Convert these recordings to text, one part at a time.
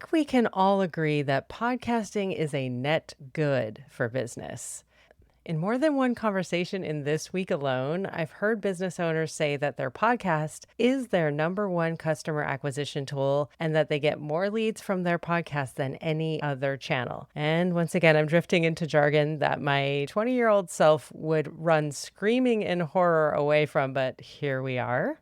think we can all agree that podcasting is a net good for business. In more than one conversation in this week alone, I've heard business owners say that their podcast is their number one customer acquisition tool and that they get more leads from their podcast than any other channel. And once again, I'm drifting into jargon that my 20-year-old self would run screaming in horror away from, but here we are.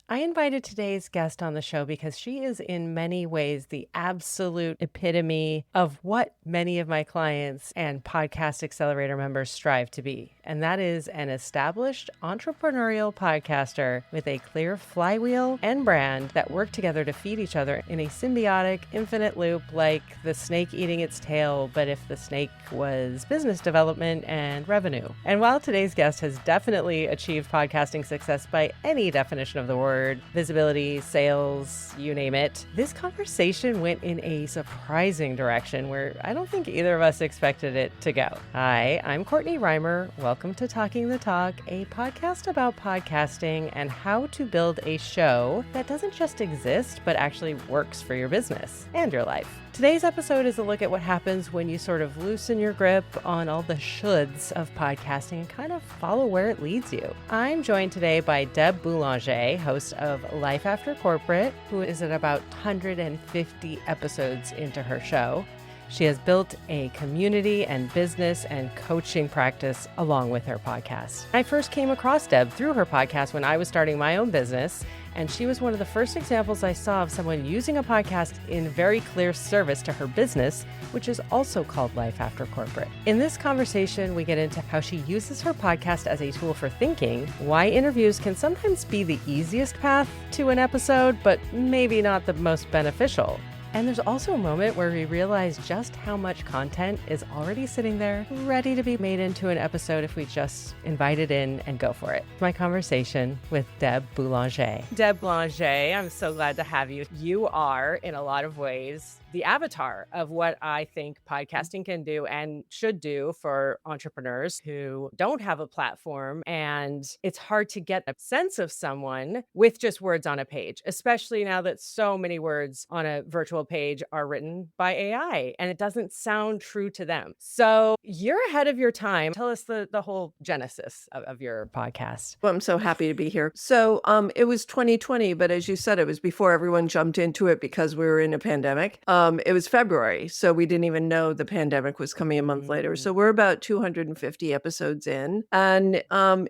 I invited today's guest on the show because she is in many ways the absolute epitome of what many of my clients and Podcast Accelerator members strive to be. And that is an established entrepreneurial podcaster with a clear flywheel and brand that work together to feed each other in a symbiotic, infinite loop like the snake eating its tail, but if the snake was business development and revenue. And while today's guest has definitely achieved podcasting success by any definition of the word, visibility, sales, you name it, this conversation went in a surprising direction where I don't think either of us expected it to go. Hi, I'm Courtney Reimer. Welcome to Talking the Talk, a podcast about podcasting and how to build a show that doesn't just exist, but actually works for your business and your life. Today's episode is a look at what happens when you sort of loosen your grip on all the shoulds of podcasting and kind of follow where it leads you. I'm joined today by Deb Boulanger, host of Life After Corporate, who is at about 150 episodes into her show. She has built a community and business and coaching practice along with her podcast. I first came across Deb through her podcast when I was starting my own business, and she was one of the first examples I saw of someone using a podcast in very clear service to her business, which is also called Life After Corporate. In this conversation, we get into how she uses her podcast as a tool for thinking, why interviews can sometimes be the easiest path to an episode, but maybe not the most beneficial. And there's also a moment where we realize just how much content is already sitting there, ready to be made into an episode if we just invite it in and go for it. My conversation with Deb Boulanger. Deb Boulanger, I'm so glad to have you. You are, in a lot of ways, the avatar of what I think podcasting can do and should do for entrepreneurs who don't have a platform. And it's hard to get a sense of someone with just words on a page, especially now that so many words on a virtual page are written by AI and it doesn't sound true to them. So you're ahead of your time. Tell us the whole genesis of your podcast. Well, I'm so happy to be here. So it was 2020, but as you said, it was before everyone jumped into it because we were in a pandemic. It was February, so we didn't even know the pandemic was coming a month later. So we're about 250 episodes in. And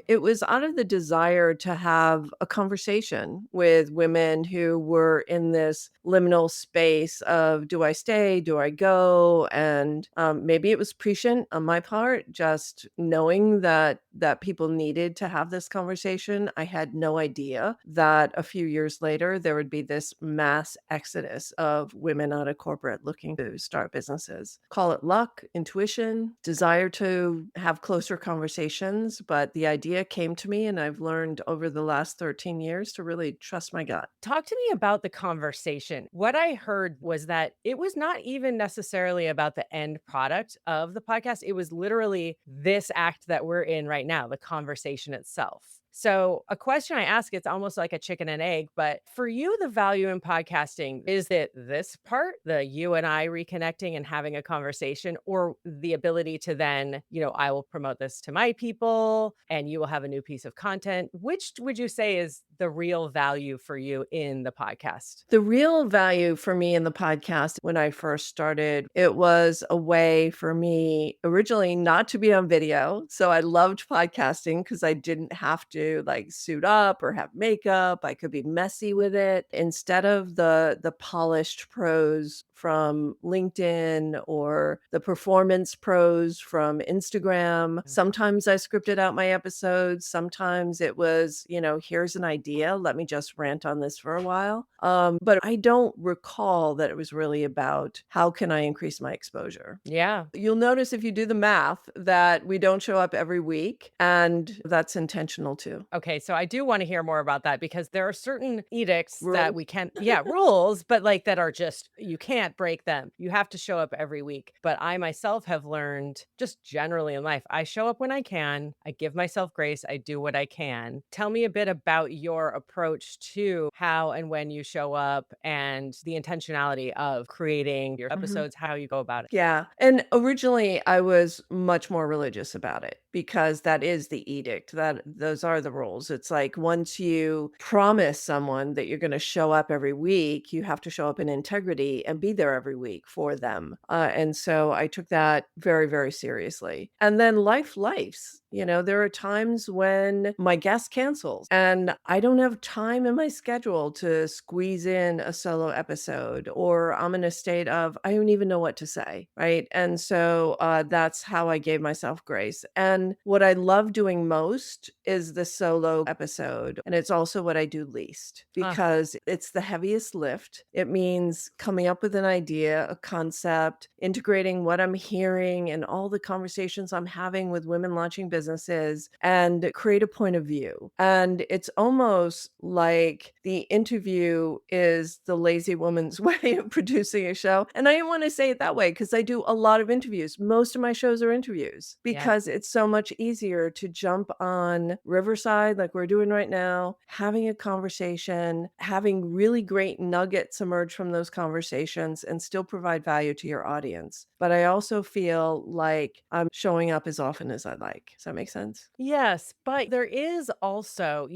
it was out of the desire to have a conversation with women who were in this liminal space of, do I stay? Do I go? And maybe it was prescient on my part, just knowing that people needed to have this conversation. I had no idea that a few years later, there would be this mass exodus of women out of corporate looking to start businesses. Call it luck, intuition, desire to have closer conversations. But the idea came to me, and I've learned over the last 13 years to really trust my gut. Talk to me about the conversation. What I heard was that it was not even necessarily about the end product of the podcast. It was literally this act that we're in right now, the conversation itself. So a question I ask, it's almost like a chicken and egg, but for you, the value in podcasting, is it this part, the you and I reconnecting and having a conversation, or the ability to then, I will promote this to my people and you will have a new piece of content? Which would you say is the real value for you in the podcast? The real value for me in the podcast when I first started, it was a way for me originally not to be on video. So I loved podcasting because I didn't have to suit up or have makeup. I could be messy with it instead of the polished prose from LinkedIn or the performance prose from Instagram. Sometimes I scripted out my episodes. Sometimes it was, here's an idea. Let me just rant on this for a while. But I don't recall that it was really about how can I increase my exposure. Yeah. You'll notice if you do the math that we don't show up every week, and that's intentional too. too. Okay, so I do want to hear more about that because there are certain edicts that Rules. we can't, yeah, rules, but like that are just, you can't break them. You have to show up every week. But I myself have learned just generally in life, I show up when I can, I give myself grace, I do what I can. Tell me a bit about your approach to how and when you show up and the intentionality of creating your Mhm. episodes, how you go about it. Yeah, and originally I was much more religious about it because that is the edict. That those are the rules. It's like once you promise someone that you're going to show up every week, you have to show up in integrity and be there every week for them. And so I took that very, very seriously. And then life's. There are times when my guest cancels and I don't have time in my schedule to squeeze in a solo episode, or I'm in a state of I don't even know what to say, right? And so that's how I gave myself grace. And what I love doing most is the solo episode. And it's also what I do least Ah, because it's the heaviest lift. It means coming up with an idea, a concept, integrating what I'm hearing and all the conversations I'm having with women launching businesses and create a point of view. And it's almost like the interview is the lazy woman's way of producing a show. And I didn't want to say it that way because I do a lot of interviews. Most of my shows are interviews yeah. because it's so much easier to jump on Riverside like we're doing right now, having a conversation, having really great nuggets emerge from those conversations and still provide value to your audience. But I also feel like I'm showing up as often as I like. Does that make sense? Yes, but there is also,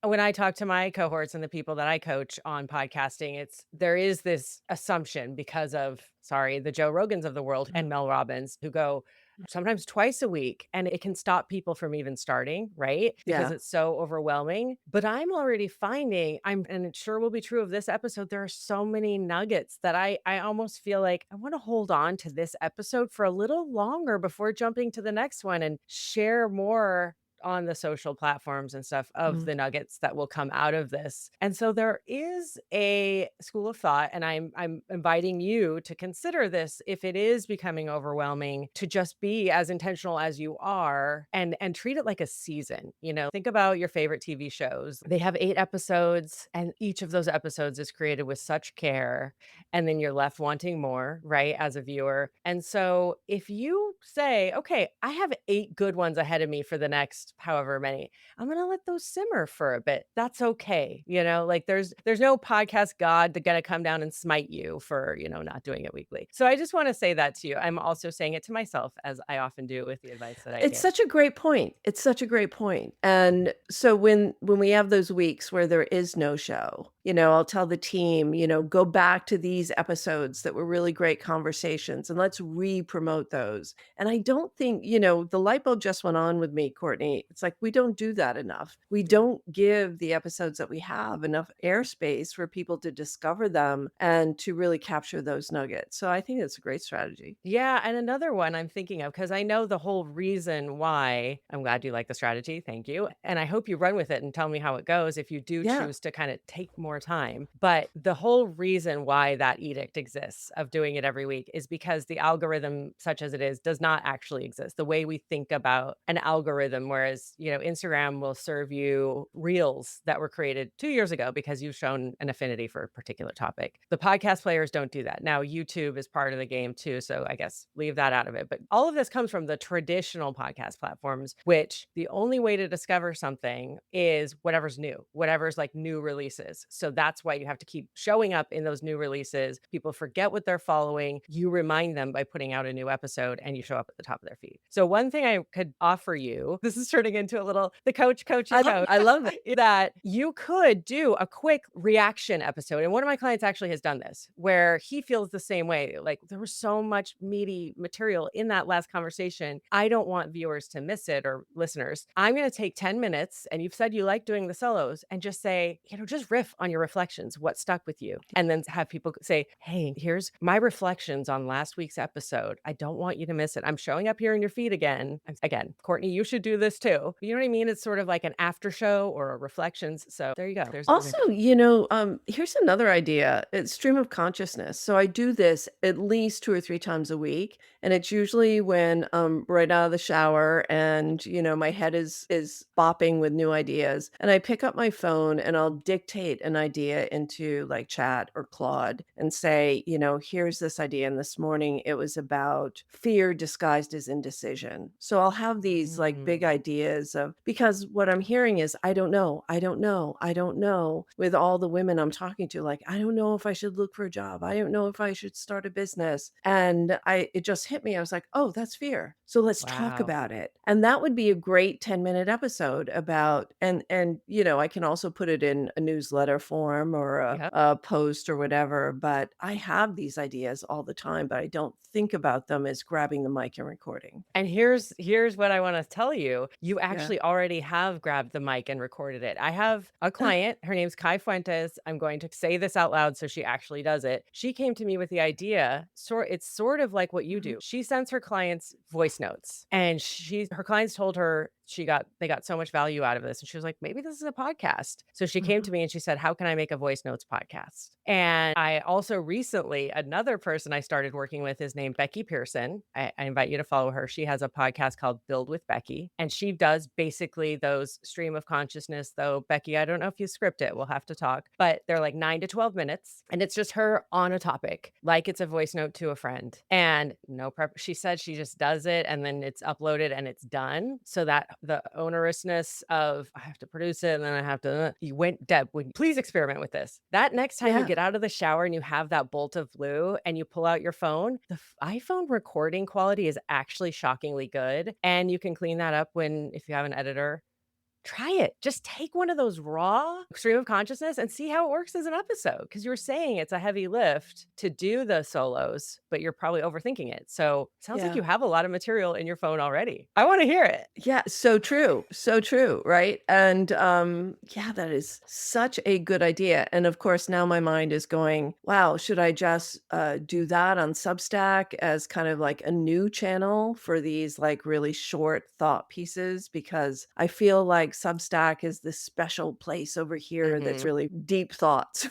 when I talk to my cohorts and the people that I coach on podcasting, there is this assumption because of, sorry, the Joe Rogans of the world Mhm. and Mel Robbins who go sometimes twice a week, and it can stop people from even starting, right? Because Yeah. it's so overwhelming. But I'm already finding and it sure will be true of this episode, there are so many nuggets that I almost feel like I want to hold on to this episode for a little longer before jumping to the next one and share more on the social platforms and stuff of Mm. the nuggets that will come out of this. And so there is a school of thought, and I'm inviting you to consider this if it is becoming overwhelming, to just be as intentional as you are and treat it like a season. Think about your favorite TV shows. They have 8 episodes, and each of those episodes is created with such care, and then you're left wanting more, right, as a viewer. And so if you say, okay, I have 8 good ones ahead of me for the next however many, I'm going to let those simmer for a bit. That's okay. Like there's no podcast god that going to come down and smite you for, not doing it weekly. So I just want to say that to you. I'm also saying it to myself, as I often do with the advice that I It's give. such a great point. It's such a great point. And so when we have those weeks where there is no show, I'll tell the team, go back to these episodes that were really great conversations and let's re-promote those. And I don't think, the light bulb just went on with me, Courtney. It's like we don't do that enough. We don't give the episodes that we have enough airspace for people to discover them and to really capture those nuggets. So I think it's a great strategy. Yeah, and another one I'm thinking of, because I know the whole reason why. I'm glad you like the strategy, thank you, and I hope you run with it and tell me how it goes if you do Yeah. choose to kinda take more time. But the whole reason why that edict exists of doing it every week is because the algorithm, such as it is, does not actually exist. The way we think about an algorithm, whereas, Instagram will serve you reels that were created 2 years ago because you've shown an affinity for a particular topic. The podcast players don't do that. Now, YouTube is part of the game too, so I guess leave that out of it. But all of this comes from the traditional podcast platforms, which the only way to discover something is whatever's new, whatever's like new releases. So that's why you have to keep showing up in those new releases. People forget what they're following. You remind them by putting out a new episode and you show up at the top of their feed. So one thing I could offer you, this is turning into a little the coach, I love that. that you could do a quick reaction episode. And one of my clients actually has done this where he feels the same way. Like there was so much meaty material in that last conversation. I don't want viewers to miss it, or listeners. I'm going to take 10 minutes, and you've said you like doing the solos, and just say, just riff on your reflections. What stuck with you? And then have people say, hey, here's my reflections on last week's episode. I don't want you to miss it. I'm showing up here in your feed again. Again, Courtney, you should do this too. You know what I mean? It's sort of like an after show or a reflections. So there you go. There's Also, here's another idea. It's stream of consciousness. So I do this at least 2 or 3 times a week, and it's usually when I'm right out of the shower and, my head is bopping with new ideas, and I pick up my phone and I'll dictate an idea into like Chat or Claude and say, here's this idea. And this morning it was about fear disguised as indecision. So I'll have these like big ideas of, because what I'm hearing is, I don't know, I don't know, I don't know, with all the women I'm talking to, like, I don't know if I should look for a job. I don't know if I should start a business. And it just hit me. I was like, oh, that's fear. So let's talk Wow. about it. And that would be a great 10-minute episode about, and I can also put it in a newsletter form or Yep. a post or whatever, but I have these ideas all the time, but I don't think about them as grabbing the mic and recording. And here's what I want to tell you. You Yeah. actually already have grabbed the mic and recorded it. I have a client, her name's Kai Fuentes. I'm going to say this out loud so she actually does it. She came to me with the idea, it's sort of like what you do. She sends her clients voice notes, and her clients told her they got so much value out of this. And she was like, maybe this is a podcast. So she came to me and she said, how can I make a voice notes podcast? And I also recently, another person I started working with is named Becky Pearson. I invite you to follow her. She has a podcast called Build with Becky, and she does basically those stream of consciousness, though. Becky, I don't know if you script it. We'll have to talk, but they're like 9 to 12 minutes, and it's just her on a topic, like it's a voice note to a friend, and no prep. She said she just does it and then it's uploaded and it's done. So that the onerousness of I have to produce it and then I have to, Deb, please experiment with this. That next time you get out of the shower and you have that bolt of blue and you pull out your phone, the iPhone recording quality is actually shockingly good. And you can clean that up if you have an editor. Try it. Just take one of those raw stream of consciousness and see how it works as an episode. Because you were saying it's a heavy lift to do the solos, but you're probably overthinking it. So it sounds like you have a lot of material in your phone already. I want to hear it. Yeah, so true. So true, right? And that is such a good idea. And of course, now my mind is going, wow, should I just do that on Substack as kind of like a new channel for these like really short thought pieces? Because I feel like Substack is this special place over here that's really deep thoughts.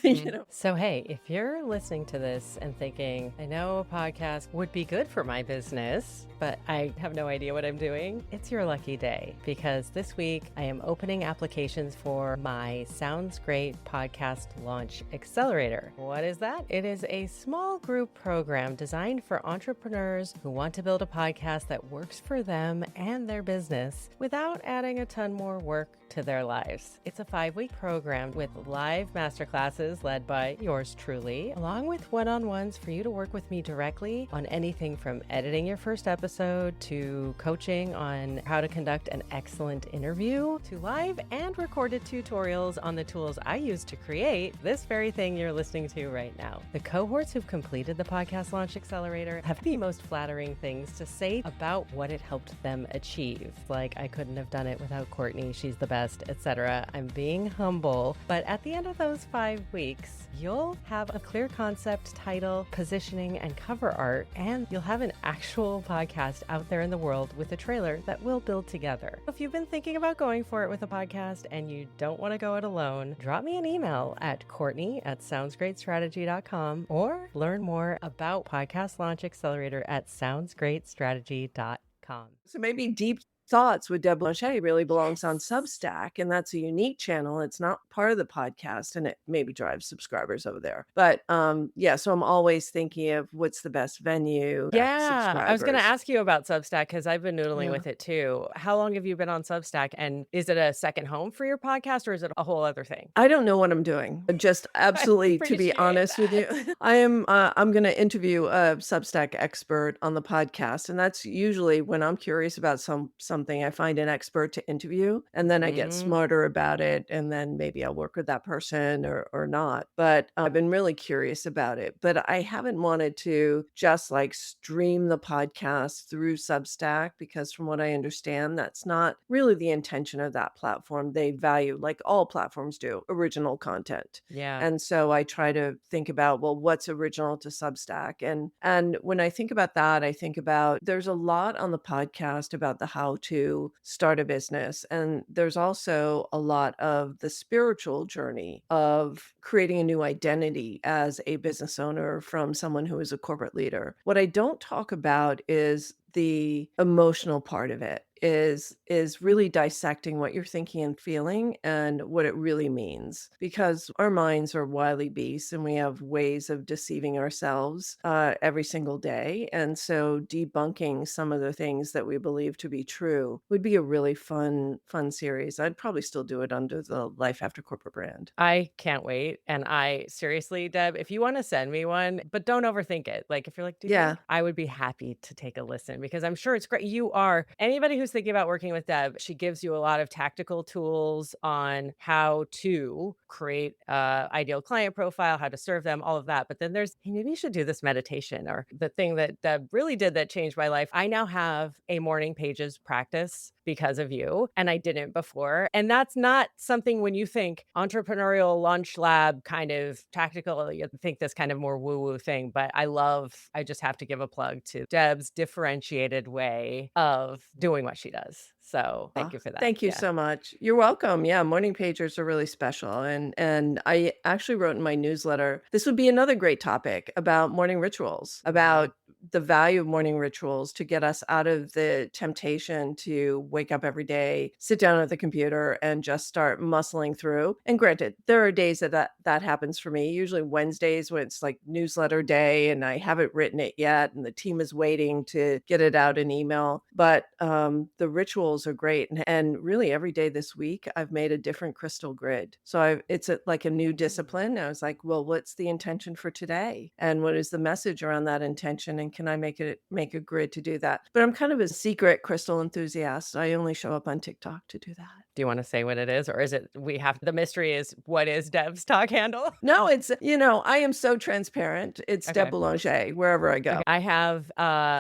So, hey, if you're listening to this and thinking, I know a podcast would be good for my business, but I have no idea what I'm doing, it's your lucky day, because this week I am opening applications for my Sounds Great Podcast Launch Accelerator. What is that? It is a small group program designed for entrepreneurs who want to build a podcast that works for them and their business without adding a ton more work to their lives. It's a 5-week program with live masterclasses led by yours truly, along with one-on-ones for you to work with me directly on anything from editing your first episode to coaching on how to conduct an excellent interview to live and recorded tutorials on the tools I use to create this very thing you're listening to right now. The cohorts who've completed the Podcast Launch Accelerator have the most flattering things to say about what it helped them achieve. Like, I couldn't have done it without Courtney, she's the best, etc. I'm being humble, but at the end of those 5 weeks, you'll have a clear concept, title, positioning, and cover art, and you'll have an actual podcast out there in the world with a trailer that we'll build together. If you've been thinking about going for it with a podcast and you don't want to go it alone, drop me an email at Courtney@soundsgreatstrategy.com or learn more about Podcast Launch Accelerator at soundsgreatstrategy.com. So maybe deep thoughts with Deb Boulanger really belongs on Substack, and that's a unique channel. It's not part of the podcast, and it maybe drives subscribers over there. But so I'm always thinking of what's the best venue. Yeah, I was going to subscribers. ask you about Substack because I've been noodling with it too. How long have you been on Substack, and is it a second home for your podcast or is it a whole other thing? I don't know what I'm doing. Just absolutely, to be honest with you, I'm going to interview a Substack expert on the podcast, and that's usually when I'm curious about some something, I find an expert to interview, and then I get Mhm. smarter about it, and then maybe I'll work with that person or not. But I've been really curious about it. But I haven't wanted to just like stream the podcast through Substack because, from what I understand, that's not really the intention of that platform. They value, like all platforms do, original content. Yeah. And so I try to think about, well, what's original to Substack? And when I think about that, I think about there's a lot on the podcast about the how to start a business. And there's also a lot of the spiritual journey of creating a new identity as a business owner from someone who is a corporate leader. What I don't talk about is the emotional part of it, is really dissecting what you're thinking and feeling and what it really means, because our minds are wily beasts and we have ways of deceiving ourselves every single day. And so debunking some of the things that we believe to be true would be a really fun series. I'd probably still do it under the Life After Corporate brand. I can't wait, and I seriously, Deb, if you wanna send me one, but don't overthink it, like, if you're like, "Do you Yeah. think?" I would be happy to take a listen because I'm sure it's great. You are anybody who's thinking about working with Deb, she gives you a lot of tactical tools on how to create a ideal client profile, how to serve them, all of that, but then there's, "Hey, maybe you should do this meditation," or the thing that Deb really did that changed my life. I now have a morning pages practice because of you, and I didn't before, and that's not something when you think entrepreneurial lunch lab kind of tactical, you think this kind of more woo-woo thing, but I just have to give a plug to Deb's differentiated way of doing what she does. So, thank Ah, you for that. thank you Yeah. so much. You're welcome. Yeah, morning pagers are really special. And I actually wrote in my newsletter, this would be another great topic about morning rituals, Mhm. about the value of morning rituals to get us out of the temptation to wake up every day, sit down at the computer and just start muscling through. And granted, there are days that happens for me, usually Wednesdays when it's like newsletter day and I haven't written it yet and the team is waiting to get it out in email. But the rituals are great. And really every day this week, I've made a different crystal grid. So it's like a new Mm. discipline. I was like, well, what's the intention for today? And what is the message around that intention? And can I make a grid to do that? But I'm kind of a secret crystal enthusiast. I only show up on TikTok to do that. Do you wanna say what it is, or is it we have the mystery is what is Deb's talk handle? No, I am so transparent. It's Deb Okay. Boulanger wherever I go. Okay, I have,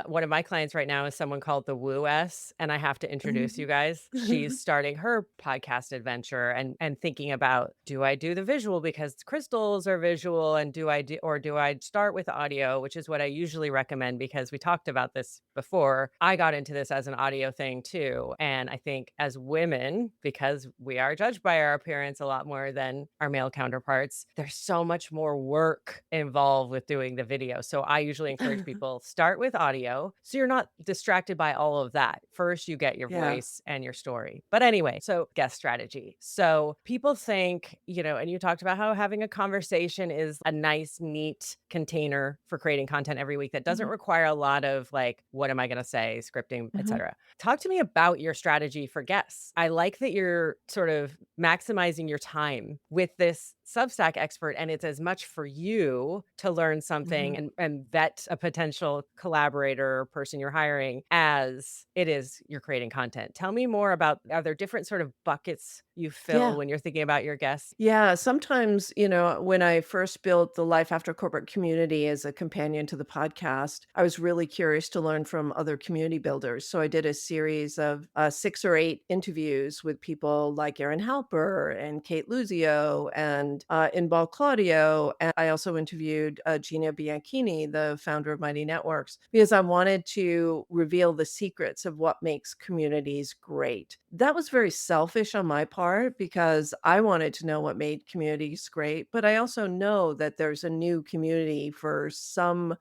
one of my clients right now is someone called the Woo S, and I have to introduce you guys. She's starting her podcast adventure and thinking about, "Do I do the visual because crystals are visual, and do I start with audio?" Which is what I usually recommend because we talked about this before. I got into this as an audio thing too, and I think as women, because we are judged by our appearance a lot more than our male counterparts, there's so much more work involved with doing the video. So I usually encourage people start with audio so you're not distracted by all of that. First, you get your Yeah. voice and your story. But anyway, so guest strategy. So people think, and you talked about how having a conversation is a nice, neat container for creating content every week that doesn't Mhm, require a lot of like, what am I going to say, scripting, mhm. etc. Talk to me about your strategy for guests. I like that you're sort of maximizing your time with this Substack expert, and it's as much for you to learn something Mhm. and vet a potential collaborator or person you're hiring as it is you're creating content. Tell me more about, are there different sort of buckets you fill Yeah. when you're thinking about your guests? Yeah, sometimes, when I first built the Life After Corporate community as a companion to the podcast, I was really curious to learn from other community builders. So I did a series of 6 or 8 interviews with people like Erin Halper and Kate Luzio and Inbal Claudio. And I also interviewed Gina Bianchini, the founder of Mighty Networks, because I wanted to reveal the secrets of what makes communities great. That was very selfish on my part because I wanted to know what made communities great, but I also know that there's a new community for some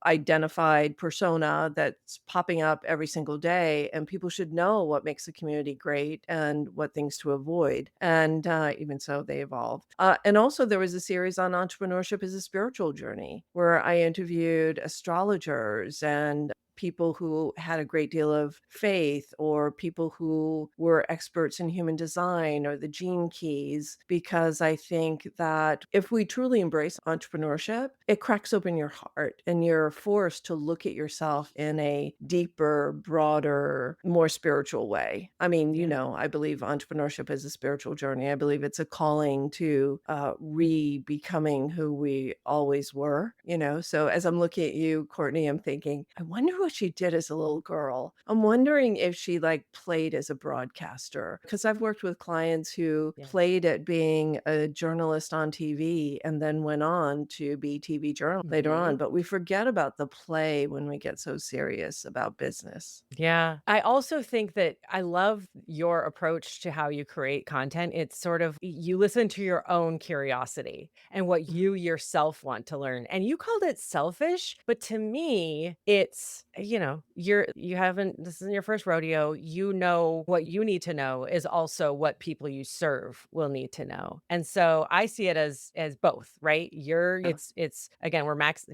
identified persona that's popping up every single day, and people should know what makes a community great and what things to avoid. And even so, they evolve. And also, there was a series on entrepreneurship as a spiritual journey where I interviewed astrologers and people who had a great deal of faith or people who were experts in human design or the gene keys, because I think that if we truly embrace entrepreneurship, it cracks open your heart and you're forced to look at yourself in a deeper, broader, more spiritual way. I mean, Yeah. I believe entrepreneurship is a spiritual journey. I believe it's a calling to re-becoming who we always were, So as I'm looking at you, Courtney, I'm thinking, I wonder what she did as a little girl. I'm wondering if she like played as a broadcaster, because I've worked with clients who Yeah. played at being a journalist on TV and then went on to be TV journalists later on. But we forget about the play when we get so serious about business. Yeah. I also think that I love your approach to how you create content. It's sort of you listen to your own curiosity and what you yourself want to learn. And you called it selfish, but to me, it's, you haven't, this isn't your first rodeo. You know what you need to know is also what people you serve will need to know. And so I see it as both, right? Yeah. It's again,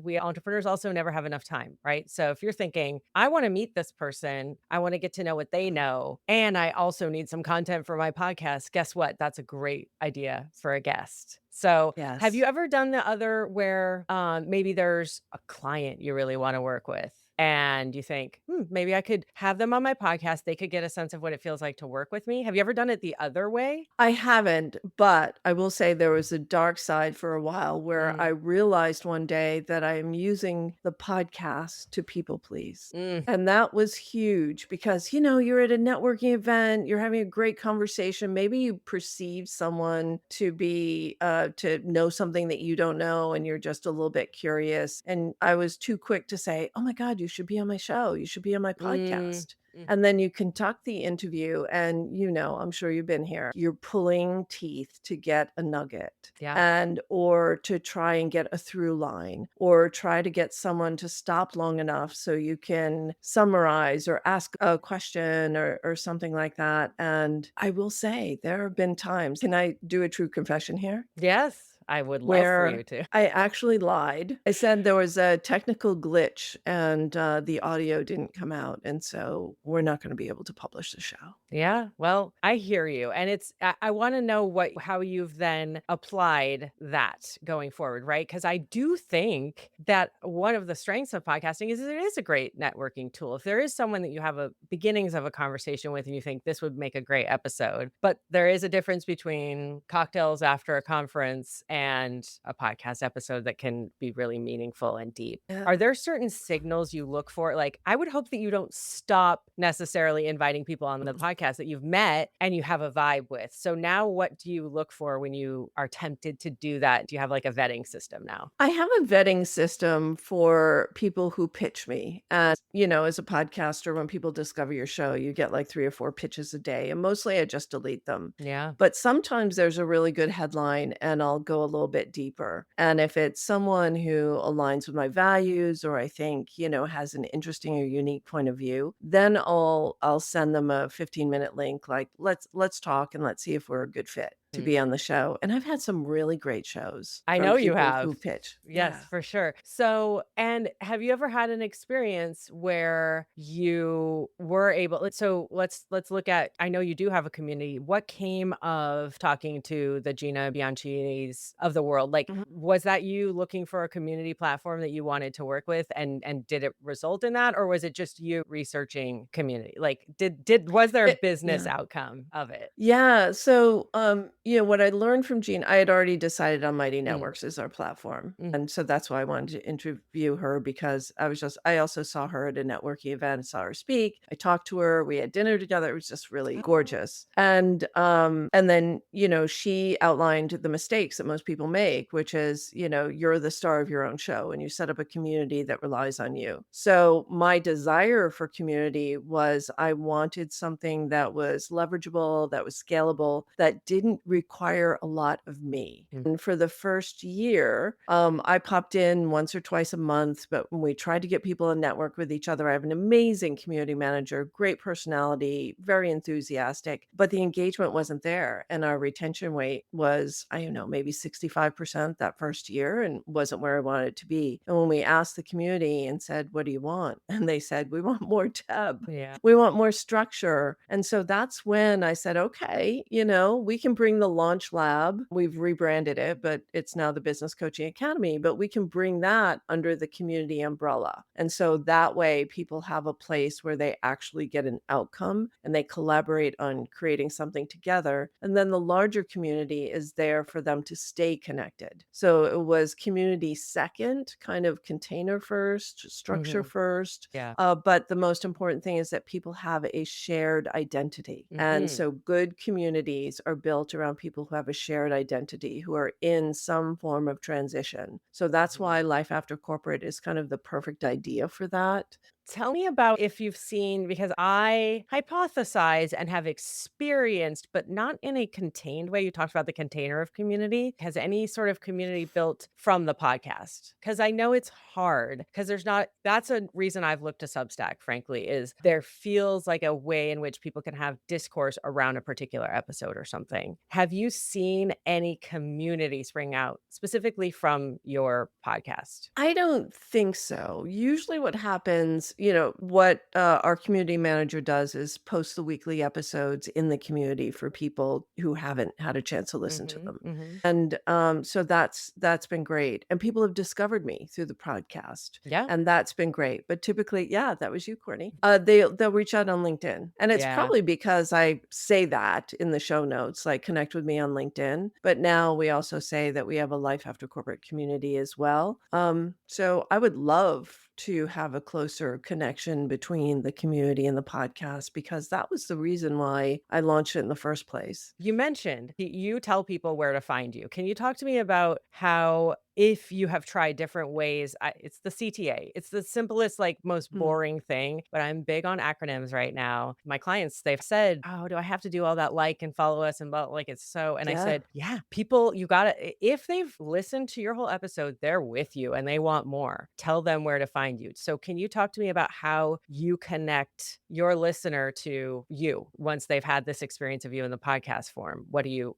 we entrepreneurs also never have enough time, right? So if you're thinking, I want to meet this person, I want to get to know what they know, and I also need some content for my podcast, guess what? That's a great idea for a guest. So, have you Yes. ever done the other where maybe there's a client you really want to work with? And you think, maybe I could have them on my podcast. They could get a sense of what it feels like to work with me. Have you ever done it the other way? I haven't, but I will say there was a dark side for a while where I Mm, realized one day that I am using the podcast to people please. mm, And that was huge because, you're at a networking event, you're having a great conversation. Maybe you perceive someone to be, to know something that you don't know, and you're just a little bit curious. And I was too quick to say, oh my God, you should be on my show. You should be on my mm, podcast. mm. And then you conduct the interview, and I'm sure you've been here. You're pulling teeth to get a nugget Yeah. and or to try and get a through line or try to get someone to stop long enough so you can summarize or ask a question or something like that. And I will say there have been times, can I do a true confession here? Yes, I would love for you Where to. I actually lied. I said there was a technical glitch and, the audio didn't come out, and so we're not gonna be able to publish the show. Yeah, well, I hear you. And I want to know how you've then applied that going forward, right? Because I do think that one of the strengths of podcasting is that it is a great networking tool. If there is someone that you have a beginnings of a conversation with and you think this would make a great episode, but there is a difference between cocktails after a conference and a podcast episode that can be really meaningful and deep. Yeah. Are there certain signals you look for? Like, I would hope that you don't stop necessarily inviting people on the podcast that you've met and you have a vibe with. So now what do you look for when you are tempted to do that? Do you have like a vetting system now? I have a vetting system for people who pitch me. And, as a podcaster, when people discover your show, you get like 3 or 4 pitches a day, and mostly I just delete them. Yeah. But sometimes there's a really good headline and I'll go a little bit deeper. And if it's someone who aligns with my values or I think, has an interesting or unique point of view, then I'll send them a 15-minute link like let's talk and let's see if we're a good fit to Mm. be on the show. And I've had some really great shows I from know you people have. who pitch. Yes, Yeah. for sure. So, and have you ever had an experience where you were able so let's look at I know you do have a community. What came of talking to the Gina Bianchi's of the world? Like, Mhm. was that you looking for a community platform that you wanted to work with and did it result in that, or was it just you researching community? Like, did was there a business Yeah. outcome of it? Yeah. So, what I learned from Jean, I had already decided on Mighty Mm, Networks as our platform. mm. And so that's why I wanted to interview her because I also saw her at a networking event, I saw her speak. I talked to her, we had dinner together. It was just really gorgeous. And then, she outlined the mistakes that most people make, which is, you're the star of your own show and you set up a community that relies on you. So my desire for community was I wanted something that was leverageable, that was scalable, that didn't require a lot of me. Mm. And for the first year, I popped in once or twice a month, but when we tried to get people to network with each other, I have an amazing community manager, great personality, very enthusiastic, but the engagement wasn't there. And our retention rate was, I don't know, maybe 65% that first year and wasn't where I wanted it to be. And when we asked the community and said, what do you want? And they said, we want more Deb. Yeah. We want more structure. And so that's when I said, okay, we can bring the Launch Lab. We've rebranded it, but it's now the Business Coaching Academy, but we can bring that under the community umbrella. And so that way people have a place where they actually get an outcome and they collaborate on creating something together. And then the larger community is there for them to stay connected. So it was community second, kind of container first, structure Mhm. first. Yeah. But the most important thing is that people have a shared identity. And Mhm. so good communities are built around people who have a shared identity, who are in some form of transition. So that's Mhm. why Life After Corporate is kind of the perfect idea for that. Tell me about if you've seen, because I hypothesize and have experienced, but not in a contained way. You talked about the container of community. Has any sort of community built from the podcast? Because I know it's hard because there's not, that's a reason I've looked to Substack, frankly, is there feels like a way in which people can have discourse around a particular episode or something. Have you seen any community spring out specifically from your podcast? I don't think so. Usually, what happens, what our community manager does is post the weekly episodes in the community for people who haven't had a chance to listen to Mhm. them. Mhm. And so that's been great. And people have discovered me through the podcast. Yeah. And that's been great. But typically, yeah, that was you, Courtney. They'll reach out on LinkedIn. And it's Yeah. probably because I say that in the show notes, like connect with me on LinkedIn. But now we also say that we have a Life After Corporate community as well. So I would love to have a closer connection between the community and the podcast because that was the reason why I launched it in the first place. You mentioned you tell people where to find you. Can you talk to me about how, if you have tried different ways, it's the CTA. It's the simplest, like most Mm. boring thing, but I'm big on acronyms right now. My clients, they've said, "Oh, do I have to do all that like and follow us and blah, like it's so?" And I Yeah. said, "Yeah, people, you got to if they've listened to your whole episode, they're with you and they want more. Tell them where to find you." So, can you talk to me about how you connect your listener to you once they've had this experience of you in the podcast form?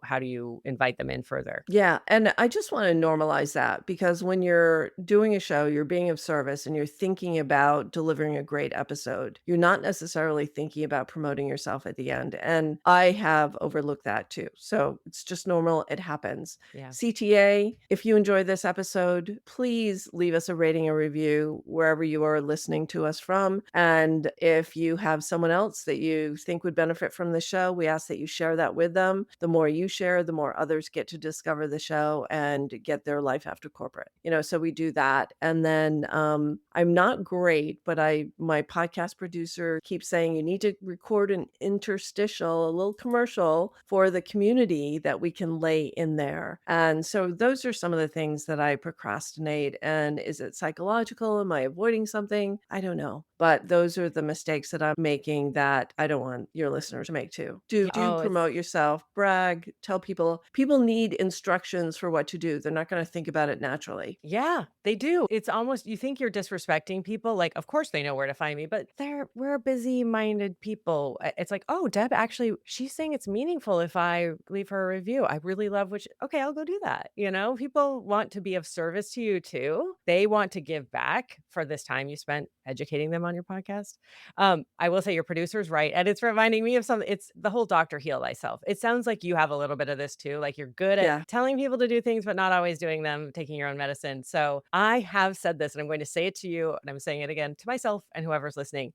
How do you invite them in further? Yeah, and I just wanna normalize that because when you're doing a show, you're being of service and you're thinking about delivering a great episode. You're not necessarily thinking about promoting yourself at the end, and I have overlooked that too. So, it's just normal, it happens. Yeah. CTA, if you enjoy this episode, please leave us a rating or review wherever you are listening to us from, and if you have someone else that you think would benefit from the show, we ask that you share that with them. The more you share, the more others get to discover the show and get their Life After Corporate. So we do that. And then I'm not great, but my podcast producer keeps saying you need to record an interstitial, a little commercial for the community that we can lay in there. And so those are some of the things that I procrastinate. And is it psychological? Am I avoiding something? I don't know. But those are the mistakes that I'm making that I don't want your listeners to make too. Do Yeah. do Oh, it's promote yourself, brag, tell people. People need instructions for what to do. They're not going to think about it naturally. yeah, they do. It's almost, you think you're disrespecting people. Like, of course they know where to find me, but we're busy-minded people. It's like, oh, Deb, actually, she's saying it's meaningful if I leave her a review. I really love okay, I'll go do that. People want to be of service to you too. They want to give back for this time you spent educating them on your podcast. I will say your producer's right. And it's reminding me of something. It's the whole Dr. Heal Thyself. It sounds like you have a little bit of this too. Like you're good at Yeah. telling people to do things, but not always doing them, taking your own medicine. So I have said this and I'm going to say it to you. And I'm saying it again to myself and whoever's listening.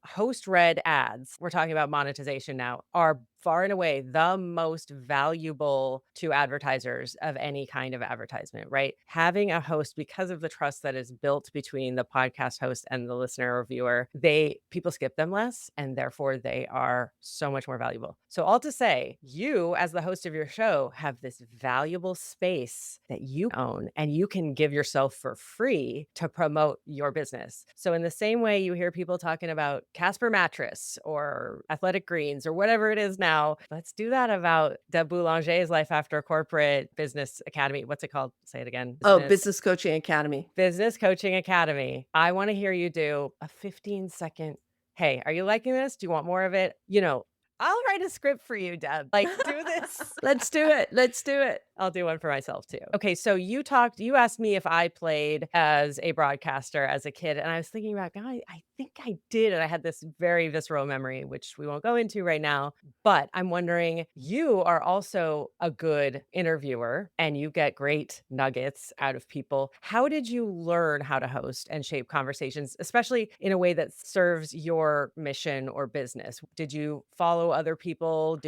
Host read ads, we're talking about monetization now, are far and away the most valuable to advertisers of any kind of advertisement, right? Having a host, because of the trust that is built between the podcast host and the listener or viewer, people skip them less and therefore they are so much more valuable. So all to say, you as the host of your show have this valuable space that you own and you can give yourself for free to promote your business. So in the same way you hear people talking about Casper mattress or athletic greens or whatever it is now, now. Let's do that about Deb Boulanger's Life After Corporate Business Academy. What's it called? Say it again. Oh, Business Coaching Academy. Business Coaching Academy. I want to hear you do a 15-second. Hey, are you liking this? Do you want more of it? I'll write a script for you, Deb. Like, do this. Let's do it. Let's do it. I'll do one for myself too. Okay, so you asked me if I played as a broadcaster as a kid, and I was thinking about, God, I think I did, and I had this very visceral memory, which we won't go into right now, but I'm wondering, you are also a good interviewer, and you get great nuggets out of people. How did you learn how to host and shape conversations, especially in a way that serves your mission or business? Did you follow other people?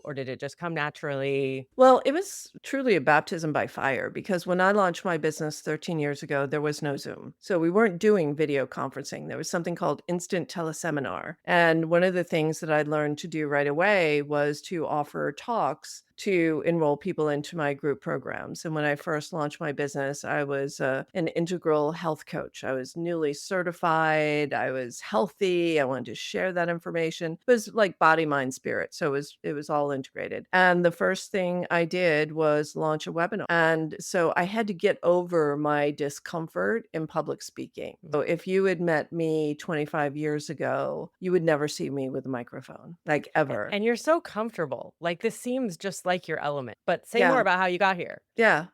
Or did it just come naturally? Well, it was truly a baptism by fire because when I launched my business 13 years ago, there was no Zoom. So we weren't doing video conferencing. There was something called instant teleseminar. And one of the things that I learned to do right away was to offer talks to enroll people into my group programs. And when I first launched my business, I was an integral health coach. I was newly certified. I was healthy. I wanted to share that information. It was like body, mind, spirit. So it was all integrated. And the first thing I did was launch a webinar. And so I had to get over my discomfort in public speaking. So if you had met me 25 years ago, you would never see me with a microphone, like ever. And you're so comfortable. Like, this seems just like your element. But say more about how you got here. Yeah.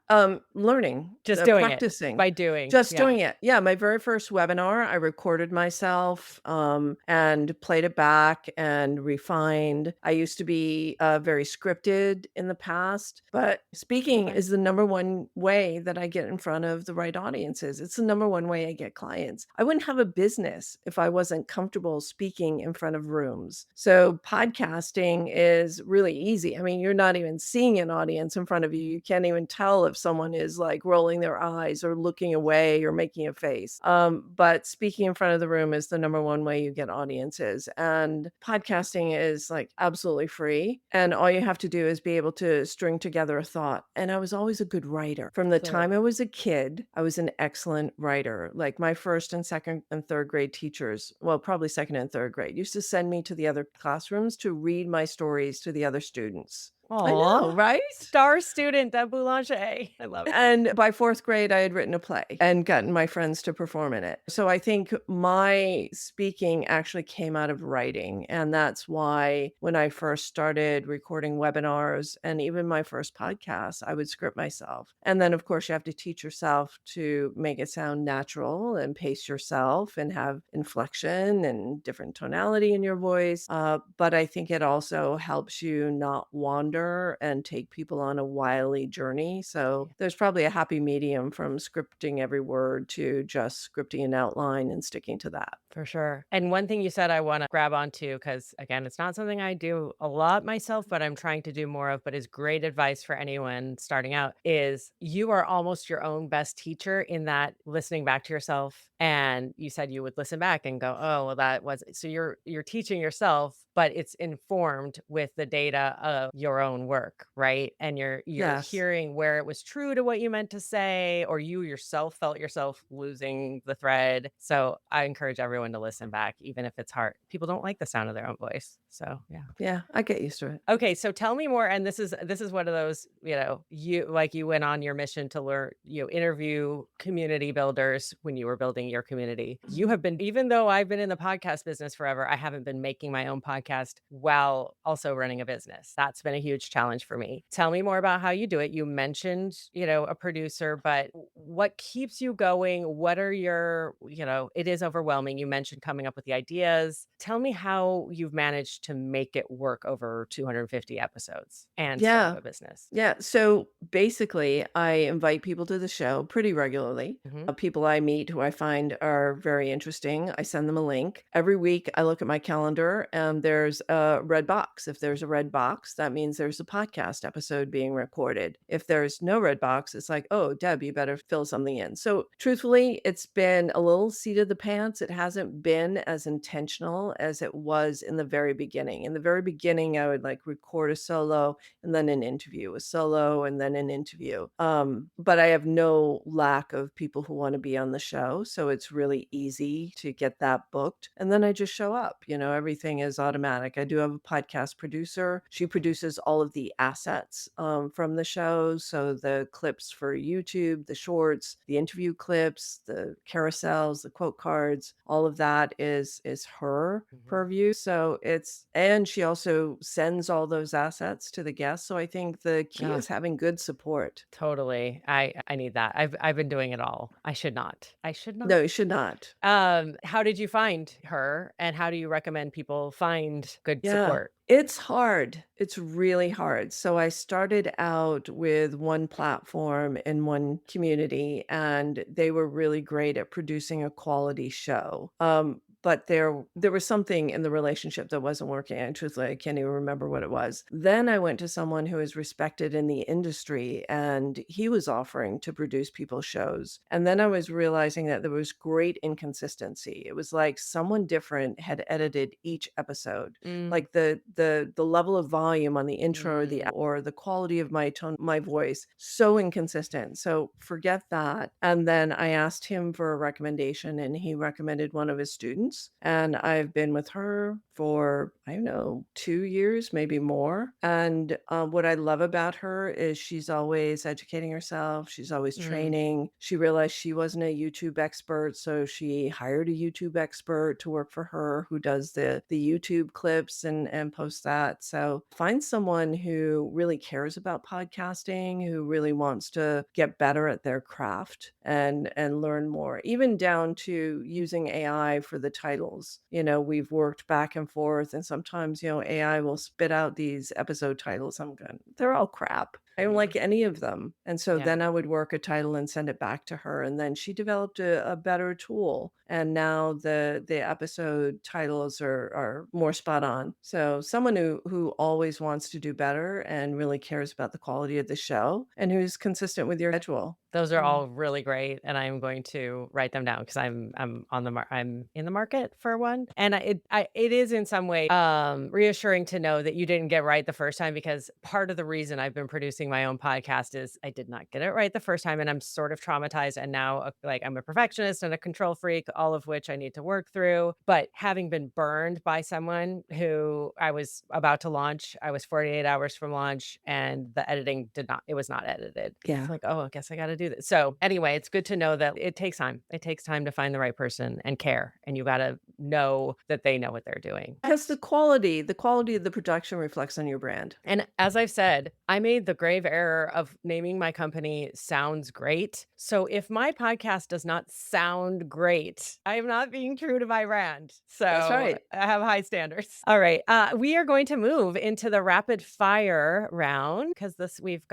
Learning, Just doing practicing. it. By doing. Just doing it. Yeah. My very first webinar, I recorded myself and played it back and refined. I used to be very scripted in the past, but speaking is the number one way that I get in front of the right audiences. It's the number one way I get clients. I wouldn't have a business if I wasn't comfortable speaking in front of rooms. So podcasting is really easy. I mean, you're not even seeing an audience in front of you. You can't even tell if someone is like rolling their eyes or looking away or making a face. But speaking in front of the room is the number one way you get audiences. And podcasting is like absolutely free. And all you have to do is be able to string together a thought. And I was always a good writer. From the time I was a kid, I was an excellent writer. Like my first and second and third grade teachers, well, probably second and third grade, used to send me to the other classrooms to read my stories to the other students. I know, right? Star student, Deb Boulanger. I love it. And by fourth grade, I had written a play and gotten my friends to perform in it. So I think my speaking actually came out of writing. And that's why when I first started recording webinars and even my first podcast, I would script myself. And then, of course, you have to teach yourself to make it sound natural and pace yourself and have inflection and different tonality in your voice. But I think it also helps you not wander and take people on a wily journey. So there's probably a happy medium from scripting every word to just scripting an outline and sticking to that. For sure. And one thing you said I want to grab onto, because again, it's not something I do a lot myself, but I'm trying to do more of, but is great advice for anyone starting out, is you are almost your own best teacher in that listening back to yourself. And you said you would listen back and go, oh, well, that was, so you're teaching yourself, but it's informed with the data of your own work, right? And you're Yes. hearing where it was true to what you meant to say, or you yourself felt yourself losing the thread. So I encourage everyone to listen back, even if it's hard. People don't like the sound of their own voice. So yeah. Yeah, I get used to it. Okay, so tell me more. And this is one of those, you went on your mission to learn, interview community builders when you were building your community. You have been, even though I've been in the podcast business forever, I haven't been making my own podcast while also running a business. That's been a huge challenge for me. Tell me more about how you do it. You mentioned, a producer, but what keeps you going? What are your, it is overwhelming. You mentioned coming up with the ideas. Tell me how you've managed to make it work over 250 episodes and start up a business. Yeah. So basically, I invite people to the show pretty regularly. People I meet who I find are very interesting. I send them a link. Every week, I look at my calendar and there's a red box. If there's a red box, that means there's a podcast episode being recorded. If there's no red box, it's like, oh, Deb, you better fill something in. So truthfully, it's been a little seat of the pants. It hasn't been as intentional as it was in the very beginning. In the very beginning, I would like record a solo and then an interview, a solo and then an interview. But I have no lack of people who want to be on the show. So it's really easy to get that booked. And then I just show up. Everything is automatic. I do have a podcast producer. She produces all of the assets from the show. So the clips for YouTube, the shorts, the interview clips, the carousels, the quote cards, all of that is her purview. So and she also sends all those assets to the guests. So I think the key is having good support. Totally. I need that. I've been doing it all. I should not. I should not. No, you should not. How did you find her, and how do you recommend people find good Yeah. support? It's hard. It's really hard. So I started out with one platform in one community, and they were really great at producing a quality show. But there was something in the relationship that wasn't working. And truthfully, I can't even remember what it was. Then I went to someone who is respected in the industry, and he was offering to produce people's shows. And then I was realizing that there was great inconsistency. It was like someone different had edited each episode. Like the level of volume on the intro or the quality of my tone, my voice, so inconsistent. So forget that. And then I asked him for a recommendation, and he recommended one of his students. And I've been with her for, I don't know, 2 years, maybe more. And what I love about her is she's always educating herself. She's always training. She realized she wasn't a YouTube expert, so she hired a YouTube expert to work for her who does the YouTube clips and posts that. So find someone who really cares about podcasting, who really wants to get better at their craft and learn more, even down to using AI for the titles. We've worked back and forth, and sometimes, AI will spit out these episode titles. I'm going, they're all crap. I don't like any of them. And so then I would work a title and send it back to her. And then she developed a better tool. And now the episode titles are more spot on. So someone who always wants to do better and really cares about the quality of the show and who's consistent with your schedule. Those are all really great, and I'm going to write them down because I'm I'm in the market for one, and it is in some way reassuring to know that you didn't get right the first time, because part of the reason I've been producing my own podcast is I did not get it right the first time, and I'm sort of traumatized, and now like I'm a perfectionist and a control freak, all of which I need to work through. But having been burned by someone who I was about to launch, I was 48 hours from launch, and the editing it was not edited. Yeah. It's like, oh, I guess I got to do this. So anyway, it's good to know that it takes time. It takes time to find the right person and care. And you got to know that they know what they're doing. Because the quality of the production reflects on your brand. And as I've said, I made the grave error of naming my company Sounds Great. So if my podcast does not sound great, I am not being true to my brand. So That's right. I have high standards. All right. We are going to move into the rapid fire round because we've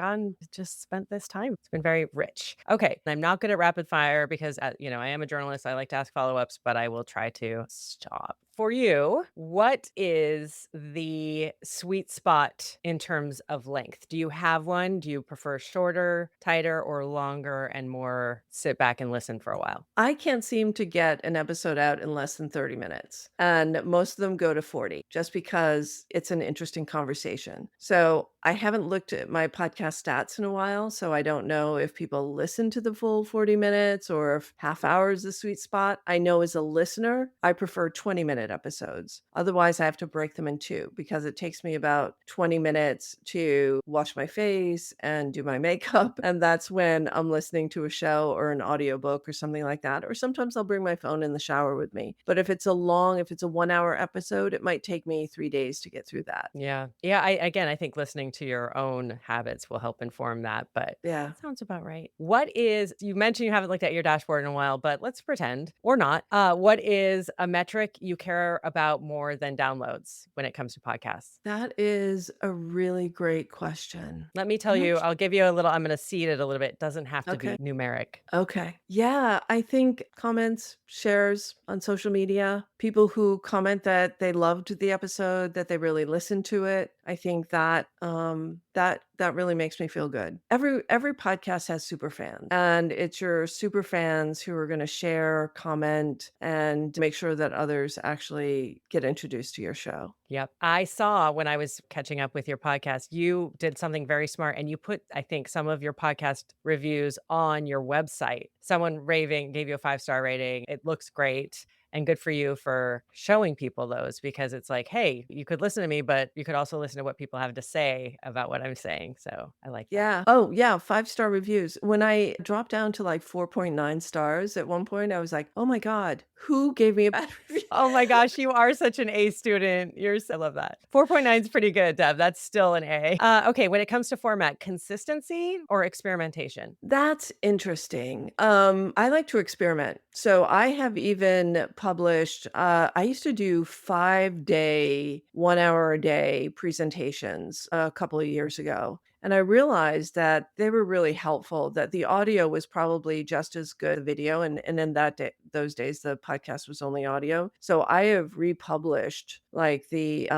just spent this time. It's been very rich. Okay. I'm not good at rapid fire because, I am a journalist. I like to ask follow-ups, but I will try to stop. For you, what is the sweet spot in terms of length? Do you have one? Do you prefer shorter, tighter, or longer and more sit back and listen for a while? I can't seem to get an episode out in less than 30 minutes. And most of them go to 40 just because it's an interesting conversation. So I haven't looked at my podcast stats in a while, so I don't know if people listen to the full 40 minutes or if half hour is the sweet spot. I know as a listener, I prefer 20-minute episodes. Otherwise, I have to break them in two because it takes me about 20 minutes to wash my face and do my makeup. And that's when I'm listening to a show or an audiobook or something like that. Or sometimes I'll bring my phone in the shower with me. But if it's a 1-hour episode, it might take me 3 days to get through that. Yeah. Yeah. I think listening to your own habits will help inform that, but yeah, that sounds about right. You mentioned you haven't looked at your dashboard in a while, but let's pretend or not. What is a metric you care about more than downloads when it comes to podcasts? That is a really great question. Let me tell you, I'll give you I'm going to seed it a little bit. It doesn't have to be numeric. Okay. Yeah, I think comments, shares on social media, people who comment that they loved the episode, that they really listened to it. I think that that really makes me feel good. Every podcast has super fans, and it's your super fans who are going to share, comment, and make sure that others actually get introduced to your show. Yep. I saw when I was catching up with your podcast, you did something very smart and you put, I think, some of your podcast reviews on your website. Someone raving gave you a 5-star rating. It looks great. And good for you for showing people those because it's like, hey, you could listen to me, but you could also listen to what people have to say about what I'm saying. So I like that. Yeah. Oh, yeah, 5-star reviews. When I dropped down to, like, 4.9 stars at one point, I was like, "Oh my god, who gave me a bad review?" Oh my gosh, you are such an A student. I love that. 4.9 is pretty good, Deb. That's still an A. Okay, when it comes to format, consistency or experimentation? That's interesting. I like to experiment. So I have even published, I used to do 5-day, 1 hour a day presentations a couple of years ago. And I realized that they were really helpful, that the audio was probably just as good video. And in that day, those days, the podcast was only audio. So I have republished like the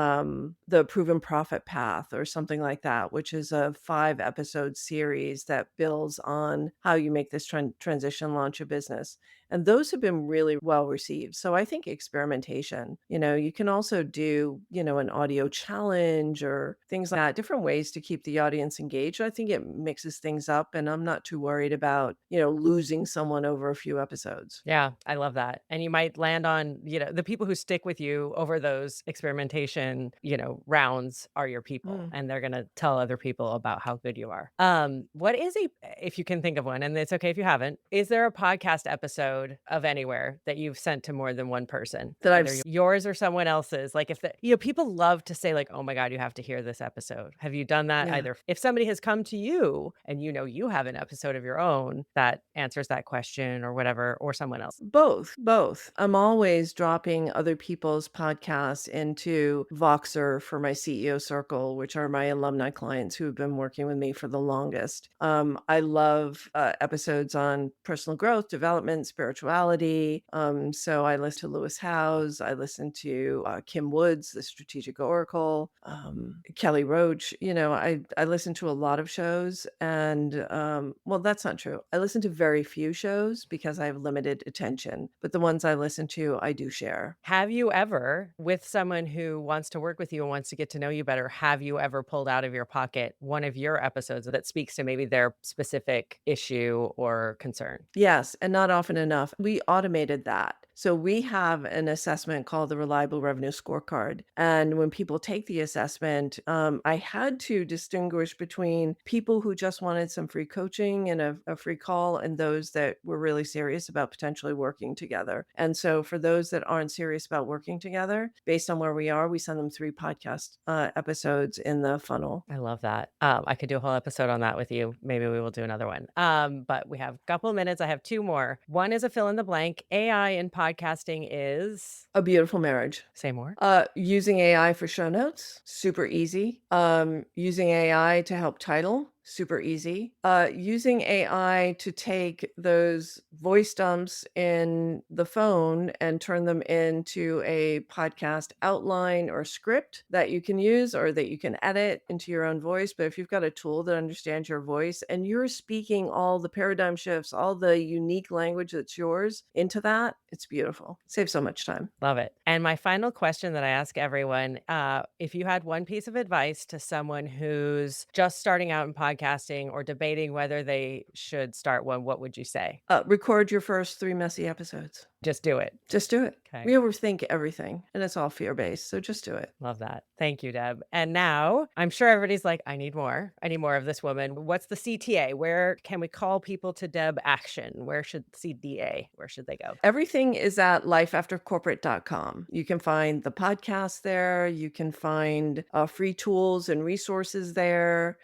Proven Profit Path or something like that, which is a 5-episode series that builds on how you make this transition, launch a business. And those have been really well received. So I think experimentation, you can also do, an audio challenge or things like that, different ways to keep the audience engaged. I think it mixes things up and I'm not too worried about, losing someone over a few episodes. Yeah, I love that. And you might land on, the people who stick with you over those experimentation, rounds are your people Mm. and they're going to tell other people about how good you are. What is if you can think of one, and it's okay if you haven't, is there a podcast episode of anywhere that you've sent to more than one person, That I've either yours or someone else's? Like if people love to say like, oh my God, you have to hear this episode. Have you done that? Yeah. Either if somebody has come to you and you have an episode of your own that answers that question or whatever, or someone else. Both, both. I'm always dropping other people's podcasts into Voxer for my CEO circle, which are my alumni clients who have been working with me for the longest. I love episodes on personal growth, development, spirituality. So I listen to Lewis Howes. I listen to Kim Woods, the Strategic Oracle, Kelly Roach. I listen to a lot of shows, and well, that's not true. I listen to very few shows because I have limited attention, but the ones I listen to, I do share. Have you ever, with someone who wants to work with you and wants to get to know you better, have you ever pulled out of your pocket one of your episodes that speaks to maybe their specific issue or concern? Yes, and not often enough. We automated that. So we have an assessment called the Reliable Revenue Scorecard. And when people take the assessment, I had to distinguish between people who just wanted some free coaching and a free call and those that were really serious about potentially working together. And so for those that aren't serious about working together, based on where we are, we send them 3 podcast episodes in the funnel. I love that. I could do a whole episode on that with you. Maybe we will do another one. But we have a couple of minutes. I have 2 more. One is a fill in the blank. AI in podcasting is A beautiful marriage. say more. Using AI for show notes, super easy. Using AI to help title, super easy. Using AI to take those voice dumps in the phone and turn them into a podcast outline or script that you can use or that you can edit into your own voice. But if you've got a tool that understands your voice and you're speaking all the paradigm shifts, all the unique language that's yours into that, it's beautiful. Saves so much time. Love it. And my final question that I ask everyone, if you had one piece of advice to someone who's just starting out in podcasting or debating whether they should start one, what would you say? Record your first 3 messy episodes. Just do it. Just do it. Okay. We overthink everything, and it's all fear-based, so just do it. Love that. Thank you, Deb. And now I'm sure everybody's like, I need more. I need more of this woman. What's the CTA? Where can we call people to Deb Action? Where should CDA? Where should they go? Everything is at lifeaftercorporate.com. You can find the podcast there. You can find free tools and resources there.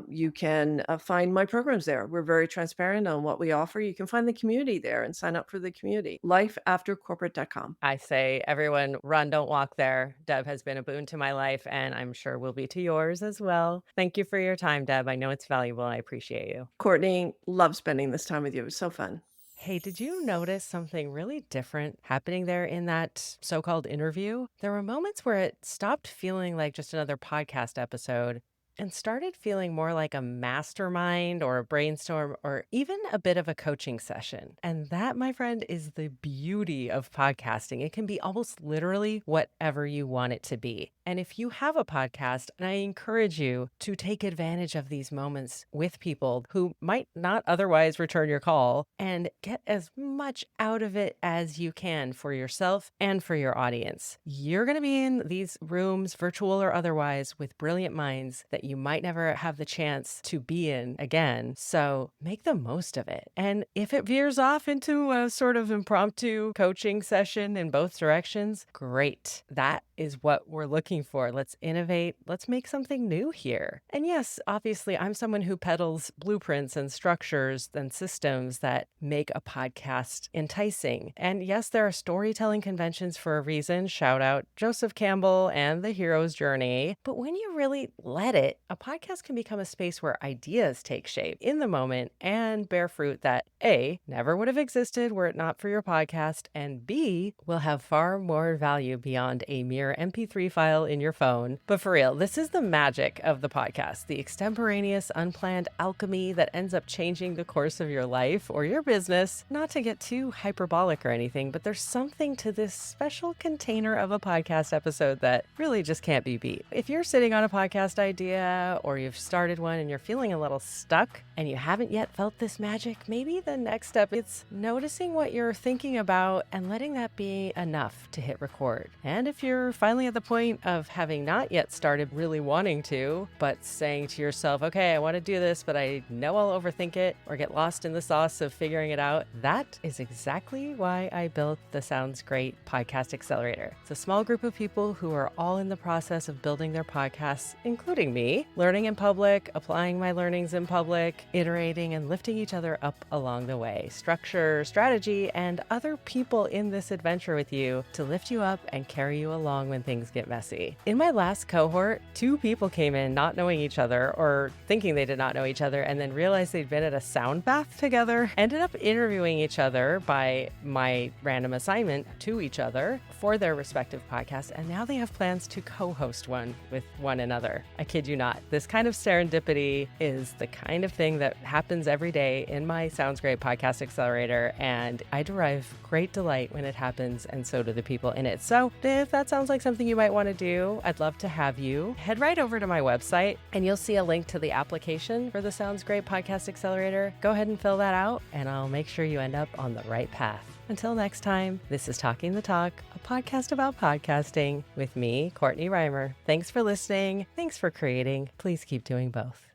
You can find my programs there. We're very transparent on what we offer. You can find the community there and sign up for the community. Lifeaftercorporate.com. I say, everyone, run, don't walk there. Deb has been a boon to my life, and I'm sure will be to yours as well. Thank you for your time, Deb. I know it's valuable. I appreciate you. Courtney, love spending this time with you. It was so fun. Hey, did you notice something really different happening there in that so-called interview? There were moments where it stopped feeling like just another podcast episode and started feeling more like a mastermind or a brainstorm or even a bit of a coaching session. And that, my friend, is the beauty of podcasting. It can be almost literally whatever you want it to be. And if you have a podcast, and I encourage you to take advantage of these moments with people who might not otherwise return your call and get as much out of it as you can for yourself and for your audience. You're going to be in these rooms, virtual or otherwise, with brilliant minds that you might never have the chance to be in again. So make the most of it. And if it veers off into a sort of impromptu coaching session in both directions, great. That is what we're looking for. Let's innovate. Let's make something new here. And yes, obviously, I'm someone who peddles blueprints and structures and systems that make a podcast enticing. And yes, there are storytelling conventions for a reason. Shout out Joseph Campbell and The Hero's Journey. But when you really let it, a podcast can become a space where ideas take shape in the moment and bear fruit that A, never would have existed were it not for your podcast, and B, will have far more value beyond a mere MP3 file in your phone. But for real, this is the magic of the podcast, the extemporaneous, unplanned alchemy that ends up changing the course of your life or your business. Not to get too hyperbolic or anything, but there's something to this special container of a podcast episode that really just can't be beat. If you're sitting on a podcast idea or you've started one and you're feeling a little stuck and you haven't yet felt this magic, maybe the next step is noticing what you're thinking about and letting that be enough to hit record. And if you're finally at the point of having not yet started really wanting to, but saying to yourself, okay, I want to do this, but I know I'll overthink it or get lost in the sauce of figuring it out, that is exactly why I built the Sounds Great Podcast Accelerator. It's a small group of people who are all in the process of building their podcasts, including me, learning in public, applying my learnings in public, iterating and lifting each other up along the way. Structure, strategy, and other people in this adventure with you to lift you up and carry you along when things get messy. In my last cohort, 2 people came in not knowing each other or thinking they did not know each other and then realized they'd been at a sound bath together, ended up interviewing each other by my random assignment to each other for their respective podcasts, and now they have plans to co-host one with one another. I kid you not. This kind of serendipity is the kind of thing that happens every day in my Sounds Great Podcast Accelerator, and I derive great delight when it happens, and so do the people in it. So if that sounds like something you might want to do, I'd love to have you. Head right over to my website, and you'll see a link to the application for the Sounds Great Podcast Accelerator. Go ahead and fill that out, and I'll make sure you end up on the right path. Until next time, this is Talking the Talk, a podcast about podcasting with me, Courtney Reimer. Thanks for listening. Thanks for creating. Please keep doing both.